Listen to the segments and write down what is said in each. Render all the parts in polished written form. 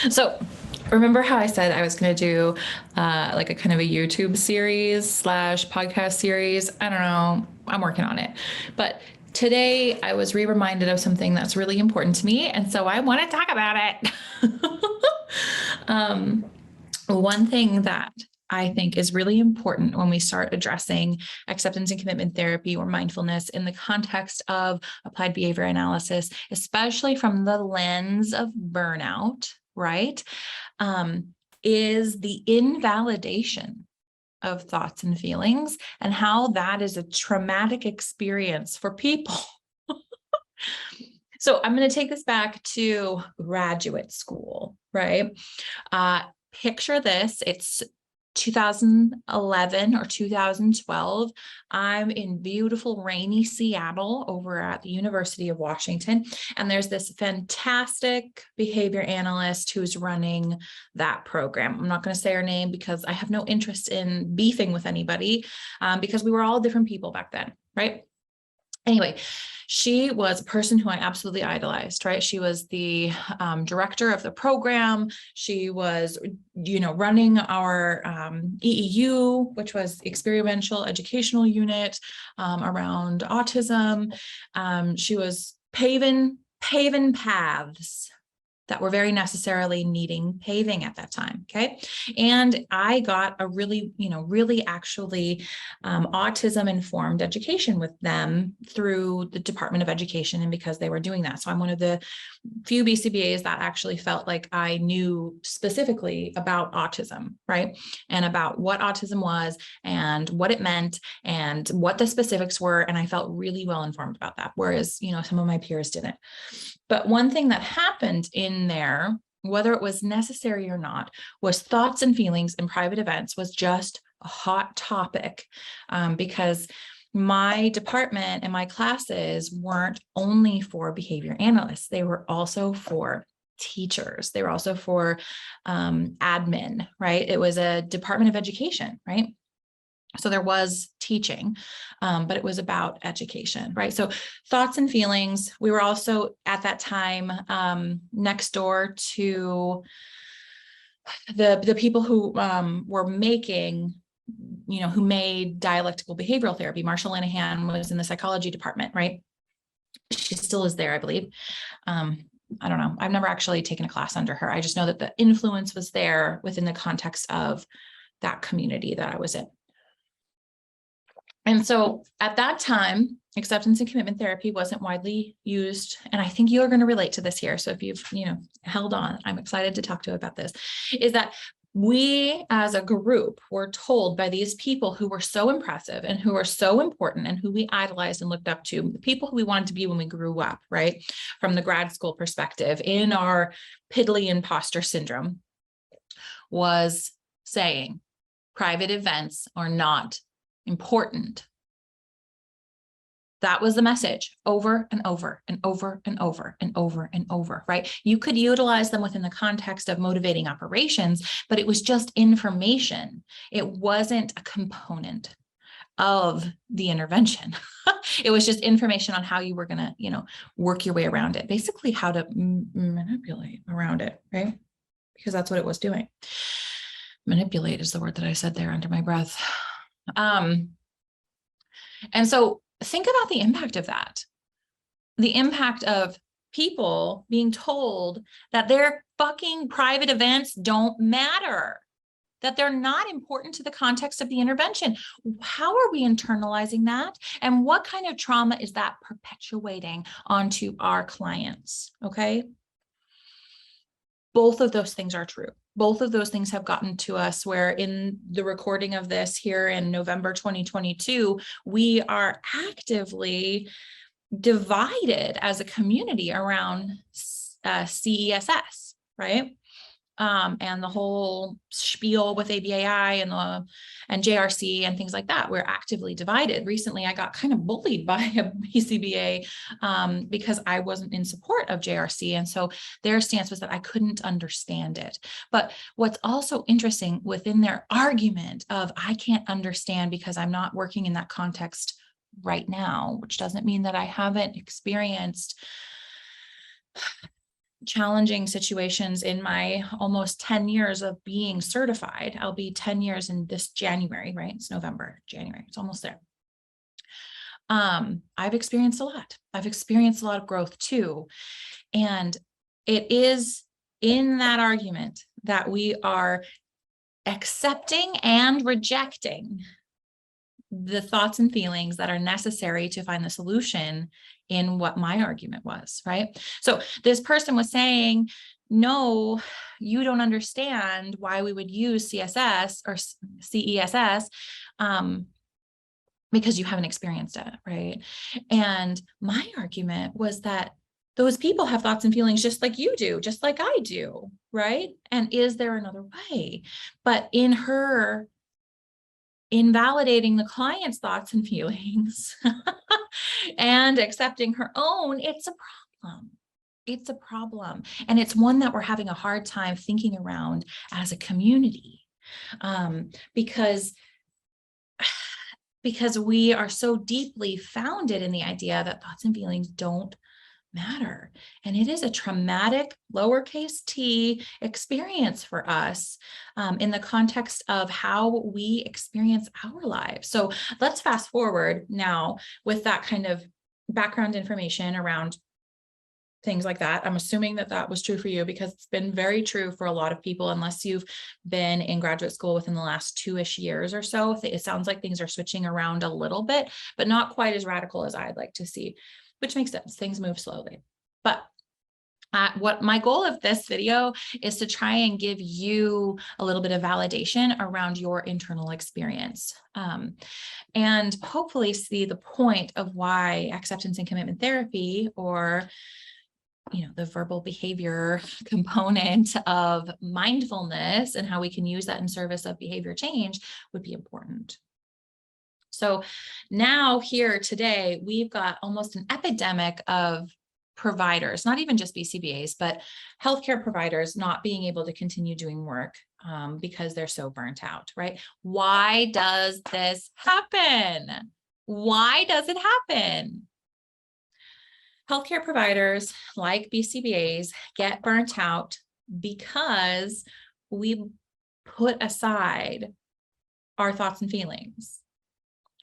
So remember how I said I was going to do like a kind of a YouTube series slash podcast series? I don't know. I'm working on it. But today I was reminded of something that's really important to me. And so I want to talk about it. um, One thing that I think is really important when we start addressing acceptance and commitment therapy or mindfulness in the context of applied behavior analysis, especially from the lens of burnout, right? Is the invalidation of thoughts and feelings and how that is a traumatic experience for people. So I'm going to take this back to graduate school, right? Picture this. It's 2011 or 2012. I'm in beautiful, rainy Seattle over at the University of Washington. And there's this fantastic behavior analyst who's running that program. I'm not going to say her name because I have no interest in beefing with anybody because we were all different people back then, right? Anyway, she was a person who I absolutely idolized, right? She was the director of the program. She was, running our EEU, which was experiential educational unit around autism. She was paving paths that were very necessarily needing paving at that time. Okay. And I got a really actually autism informed education with them through the Department of Education. And because they were doing that. So I'm one of the few BCBAs that actually felt like I knew specifically about autism, right? And about what autism was and what it meant and what the specifics were. And I felt really well informed about that. Whereas, some of my peers didn't. But one thing that happened in there, whether it was necessary or not, was thoughts and feelings in private events was just a hot topic because my department and my classes weren't only for behavior analysts. They were also for teachers. They were also for admin, right? It was a Department of Education, right? So there was teaching, but it was about education, right? So thoughts and feelings. We were also at that time next door to the people who were making, who made dialectical behavioral therapy. Marsha Linehan was in the psychology department, right? She still is there, I believe. I don't know. I've never actually taken a class under her. I just know that the influence was there within the context of that community that I was in. And so at that time, acceptance and commitment therapy wasn't widely used. And I think you're going to relate to this here. So if you've, held on, I'm excited to talk to you about this, is that we as a group were told by these people who were so impressive and who were so important and who we idolized and looked up to, the people who we wanted to be when we grew up, right? From the grad school perspective, in our piddly imposter syndrome, was saying private events are not important. That was the message over and over and over and over and over and over, right? You could utilize them within the context of motivating operations, but it was just information. It wasn't a component of the intervention. It was just information on how you were going to, work your way around it, basically how to manipulate around it, right? Because that's what it was doing. Manipulate is the word that I said there under my breath. And so think about the impact of that. The impact of people being told that their fucking private events don't matter, that they're not important to the context of the intervention. How are we internalizing that? And what kind of trauma is that perpetuating onto our clients? Okay. Both of those things are true. Both of those things have gotten to us where in the recording of this here in November 2022, we are actively divided as a community around CESS, right? And the whole spiel with ABAI and JRC and things like that. We're actively divided. Recently, I got kind of bullied by a BCBA because I wasn't in support of JRC. And so their stance was that I couldn't understand it. But what's also interesting within their argument of I can't understand because I'm not working in that context right now, which doesn't mean that I haven't experienced challenging situations in my almost 10 years of being certified. I'll be 10 years in this January, right? It's November, January, it's almost there. I've experienced a lot. I've experienced a lot of growth too. And it is in that argument that we are accepting and rejecting the thoughts and feelings that are necessary to find the solution in what my argument was, right? So this person was saying, no, you don't understand why we would use CSS or CESS, because you haven't experienced it, right? And my argument was that those people have thoughts and feelings just like you do, just like I do, right? And is there another way? But in her invalidating the client's thoughts and feelings and accepting her own, it's a problem. It's a problem. And it's one that we're having a hard time thinking around as a community, because we are so deeply founded in the idea that thoughts and feelings don't matter. And it is a traumatic lowercase t experience for us, in the context of how we experience our lives. So let's fast forward now with that kind of background information around things like that. I'm assuming that that was true for you, because it's been very true for a lot of people, unless you've been in graduate school within the last 2-ish years or so. It sounds like things are switching around a little bit, but not quite as radical as I'd like to see, which makes sense. Things move slowly. But what my goal of this video is to try and give you a little bit of validation around your internal experience, and hopefully see the point of why acceptance and commitment therapy, or the verbal behavior component of mindfulness and how we can use that in service of behavior change, would be important. So now here today, we've got almost an epidemic of providers, not even just BCBAs, but healthcare providers not being able to continue doing work because they're so burnt out, right? Why does this happen? Why does it happen? Healthcare providers like BCBAs get burnt out because we put aside our thoughts and feelings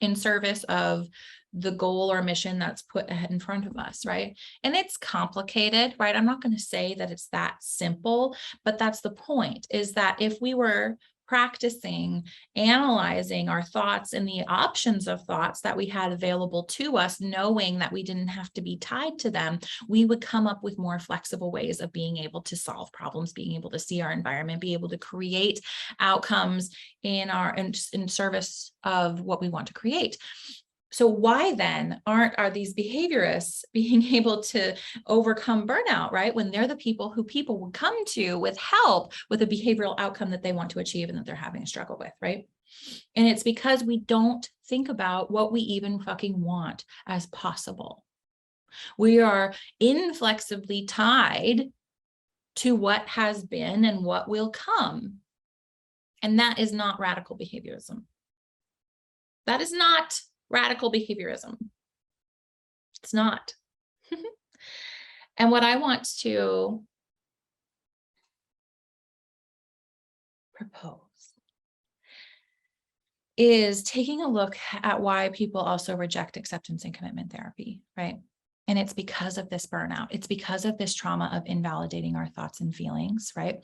in service of the goal or mission that's put ahead in front of us, right? And it's complicated, right? I'm not going to say that it's that simple, but that's the point, is that if we were practicing analyzing our thoughts and the options of thoughts that we had available to us, knowing that we didn't have to be tied to them, we would come up with more flexible ways of being able to solve problems, being able to see our environment, be able to create outcomes in service of what we want to create. So why then are these behaviorists being able to overcome burnout, right? When they're the people who people would come to with help with a behavioral outcome that they want to achieve and that they're having a struggle with, right? And it's because we don't think about what we even fucking want as possible. We are inflexibly tied to what has been and what will come. And that is not radical behaviorism. That is not radical behaviorism. It's not. And what I want to propose is taking a look at why people also reject acceptance and commitment therapy, right? And it's because of this burnout. It's because of this trauma of invalidating our thoughts and feelings, right?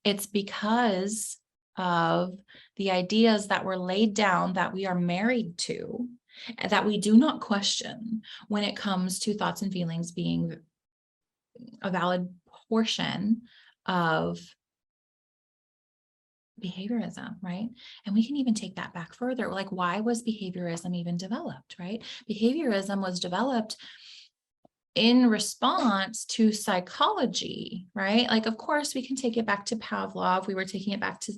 It's because of the ideas that were laid down that we are married to, that we do not question when it comes to thoughts and feelings being a valid portion of behaviorism, right? And we can even take that back further. Like, why was behaviorism even developed, right? Behaviorism was developed in response to psychology, right? Like, of course, we can take it back to Pavlov. We were taking it back to,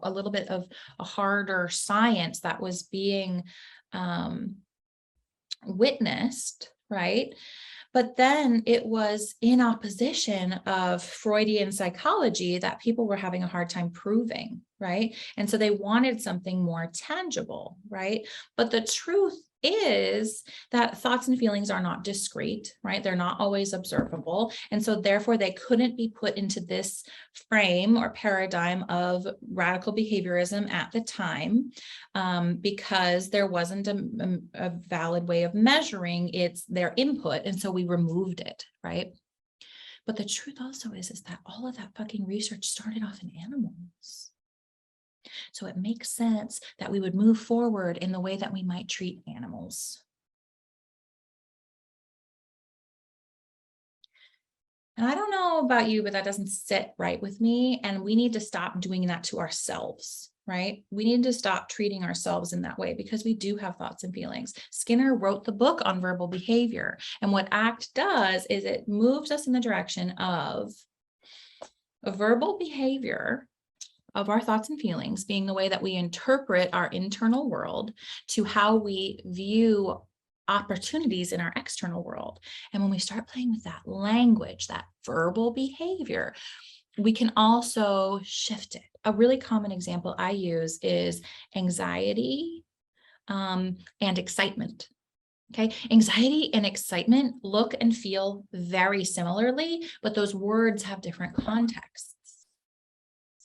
a little bit of a harder science that was being witnessed, right? But then it was in opposition of Freudian psychology that people were having a hard time proving, right? And so they wanted something more tangible, right? But the truth is that thoughts and feelings are not discrete, right? They're not always observable. And so therefore they couldn't be put into this frame or paradigm of radical behaviorism at the time, because there wasn't a valid way of measuring their input. And so we removed it, right? But the truth also is that all of that fucking research started off in animals. So it makes sense that we would move forward in the way that we might treat animals. And I don't know about you, but that doesn't sit right with me. And we need to stop doing that to ourselves, right? We need to stop treating ourselves in that way because we do have thoughts and feelings. Skinner wrote the book on verbal behavior. And what ACT does is it moves us in the direction of a verbal behavior of our thoughts and feelings being the way that we interpret our internal world to how we view opportunities in our external world. And when we start playing with that language, that verbal behavior, we can also shift it. A really common example I use is anxiety and excitement. Okay, anxiety and excitement look and feel very similarly, but those words have different contexts.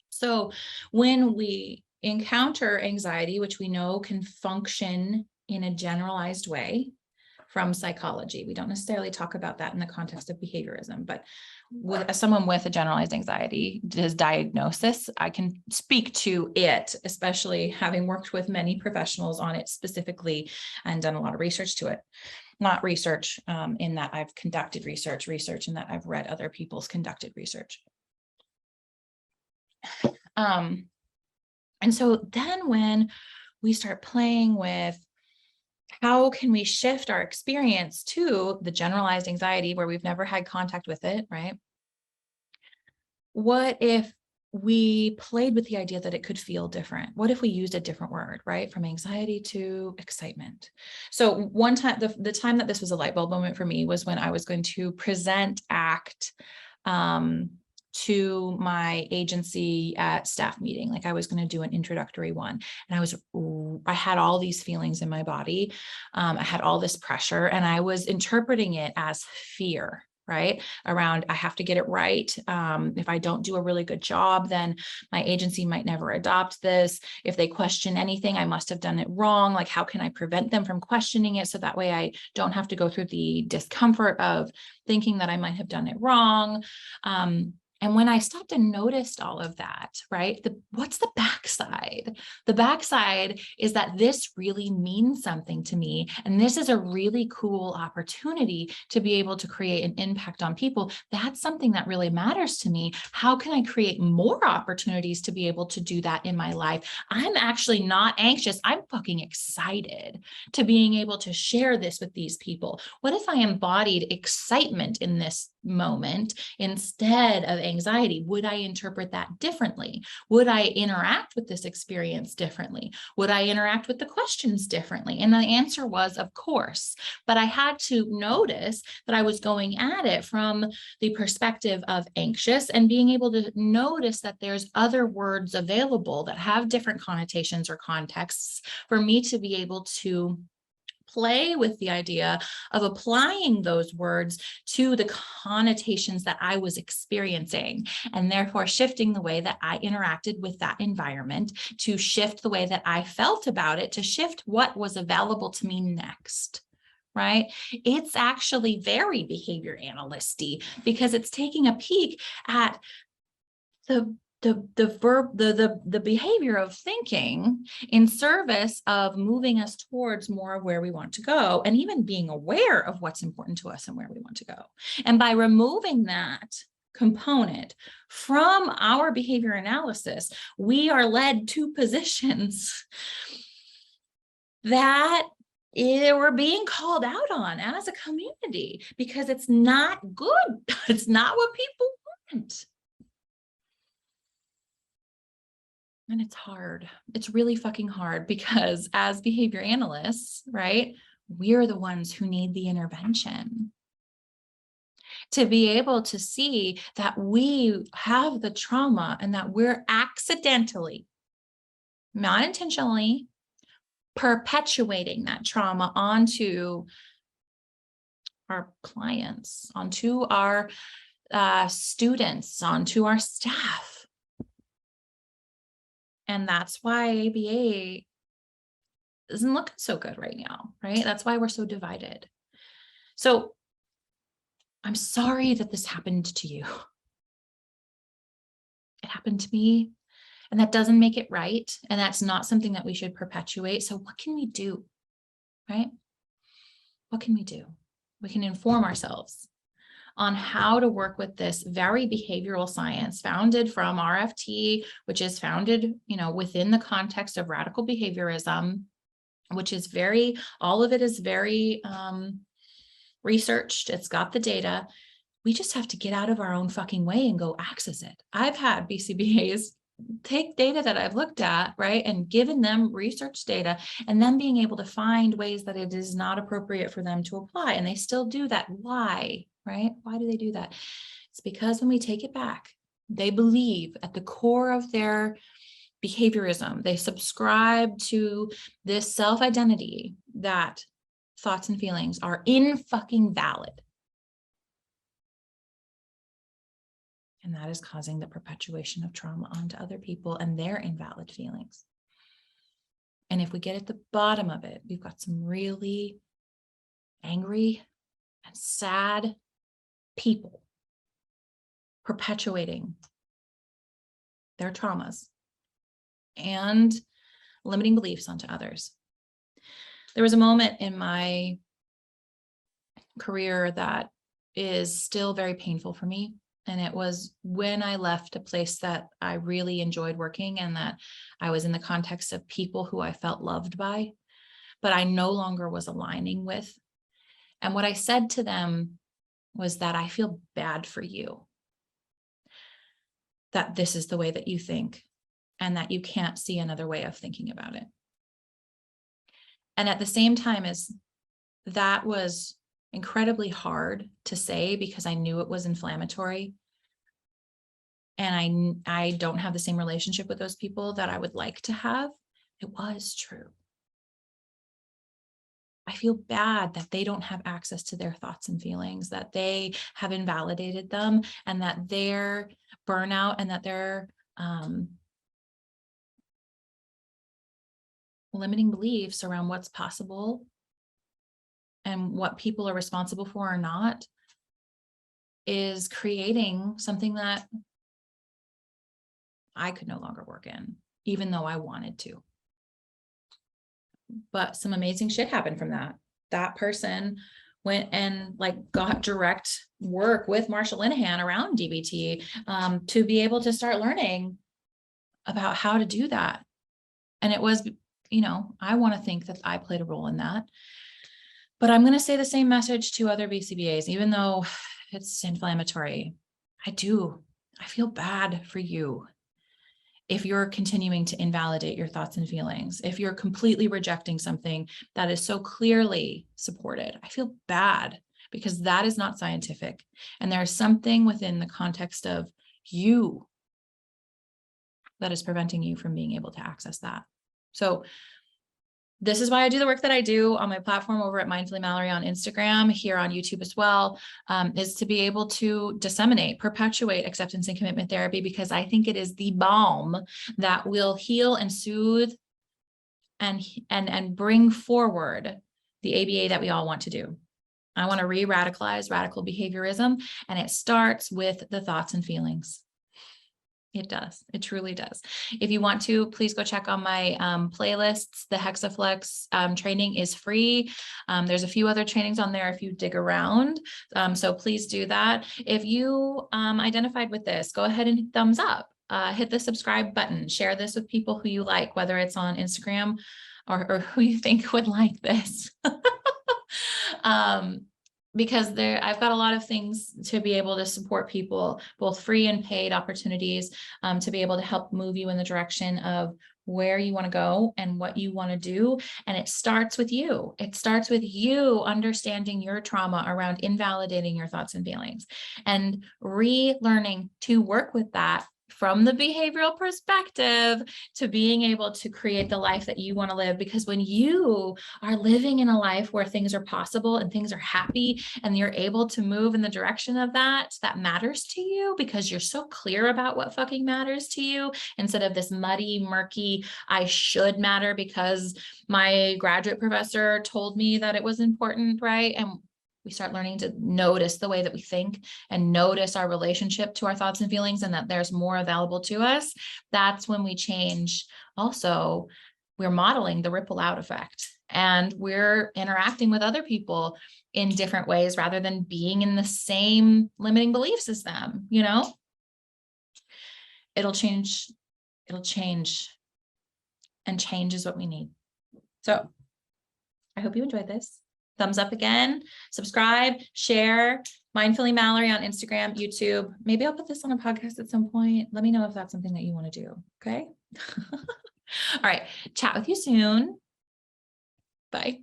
So when we encounter anxiety, which we know can function in a generalized way from psychology, we don't necessarily talk about that in the context of behaviorism, but with someone with a generalized anxiety diagnosis, I can speak to it, especially having worked with many professionals on it specifically and done a lot of research to it. Not research in that I've conducted research in that I've read other people's conducted research. And so then when we start playing with how can we shift our experience to the generalized anxiety where we've never had contact with it, right? What if we played with the idea that it could feel different? What if we used a different word, right? From anxiety to excitement. So one time, the time that this was a light bulb moment for me was when I was going to present ACT to my agency at staff meeting. Like I was going to do an introductory one. And I had all these feelings in my body. I had all this pressure and I was interpreting it as fear, right? Around, I have to get it right. If I don't do a really good job, then my agency might never adopt this. If they question anything, I must have done it wrong. Like, how can I prevent them from questioning it? So that way I don't have to go through the discomfort of thinking that I might have done it wrong. And when I stopped and noticed all of that, right, what's the backside? The backside is that this really means something to me. And this is a really cool opportunity to be able to create an impact on people. That's something that really matters to me. How can I create more opportunities to be able to do that in my life? I'm actually not anxious. I'm fucking excited to being able to share this with these people. What if I embodied excitement in this moment instead of anxiety? Would I interpret that differently? Would I interact with this experience differently? Would I interact with the questions differently? And the answer was, of course. But I had to notice that I was going at it from the perspective of anxious and being able to notice that there's other words available that have different connotations or contexts for me to be able to play with the idea of applying those words to the connotations that I was experiencing, and therefore shifting the way that I interacted with that environment, to shift the way that I felt about it, to shift what was available to me next. Right? It's actually very behavior analyst-y because it's taking a peek at the behavior of thinking in service of moving us towards more of where we want to go, and even being aware of what's important to us and where we want to go. And by removing that component from our behavior analysis, we are led to positions that we're being called out on as a community because it's not good. It's not what people want. And it's hard. It's really fucking hard because as behavior analysts, right, we're the ones who need the intervention to be able to see that we have the trauma and that we're accidentally, not intentionally, perpetuating that trauma onto our clients, onto our students, onto our staff. And that's why ABA isn't looking so good right now, right? That's why we're so divided. So I'm sorry that this happened to you. It happened to me, and that doesn't make it right. And that's not something that we should perpetuate. So what can we do, right? What can we do? We can inform ourselves on how to work with this very behavioral science founded from RFT, which is founded, within the context of radical behaviorism, which is all of it is very researched. It's got the data. We just have to get out of our own fucking way and go access it. I've had BCBAs take data that I've looked at, right, and given them research data, and then being able to find ways that it is not appropriate for them to apply. And they still do that. Why, right? Why do they do that? It's because when we take it back, they believe at the core of their behaviorism, they subscribe to this self-identity that thoughts and feelings are fucking valid. And that is causing the perpetuation of trauma onto other people and their invalid feelings. And if we get at the bottom of it, we've got some really angry and sad people perpetuating their traumas and limiting beliefs onto others. There was a moment in my career that is still very painful for me. And it was when I left a place that I really enjoyed working, and that I was in the context of people who I felt loved by, but I no longer was aligning with. And what I said to them was that I feel bad for you, that this is the way that you think, and that you can't see another way of thinking about it. And at the same time as that was incredibly hard to say, because I knew it was inflammatory. And I don't have the same relationship with those people that I would like to have. It was true. I feel bad that they don't have access to their thoughts and feelings, that they have invalidated them, and that their burnout and that their limiting beliefs around what's possible and what people are responsible for or not is creating something that I could no longer work in, even though I wanted to. But some amazing shit happened from that. That person went and got direct work with Marsha Linehan around DBT to be able to start learning about how to do that. And it was, I want to think that I played a role in that. But I'm going to say the same message to other BCBAs, even though it's inflammatory. I feel bad for you. If you're continuing to invalidate your thoughts and feelings, if you're completely rejecting something that is so clearly supported, I feel bad, because that is not scientific. And there's something within the context of you that is preventing you from being able to access that. So this is why I do the work that I do on my platform over at Mindfully Mallory on Instagram, here on YouTube as well, is to be able to disseminate, perpetuate acceptance and commitment therapy, because I think it is the balm that will heal and soothe and bring forward the ABA that we all want to do. I want to re-radicalize radical behaviorism, and it starts with the thoughts and feelings. It does. It truly does. If you want to, please go check on my playlists. The Hexaflex training is free. There's a few other trainings on there if you dig around. So please do that. If you identified with this, go ahead and hit thumbs up. Hit the subscribe button. Share this with people who you like, whether it's on Instagram or who you think would like this. Because I've got a lot of things to be able to support people, both free and paid opportunities, to be able to help move you in the direction of where you want to go and what you want to do. And it starts with you. It starts with you understanding your trauma around invalidating your thoughts and feelings and relearning to work with that from the behavioral perspective to being able to create the life that you want to live. Because when you are living in a life where things are possible and things are happy and you're able to move in the direction of that matters to you, because you're so clear about what fucking matters to you, instead of this muddy, murky, I should matter because my graduate professor told me that it was important, right? And we start learning to notice the way that we think and notice our relationship to our thoughts and feelings, and that there's more available to us. That's when we change. Also, we're modeling the ripple out effect, and we're interacting with other people in different ways rather than being in the same limiting beliefs as them, you know? It'll change, and change is what we need. So I hope you enjoyed this. Thumbs up again, subscribe, share. Mindfully Mallory on Instagram, YouTube. Maybe I'll put this on a podcast at some point. Let me know if that's something that you want to do. Okay. All right. Chat with you soon. Bye.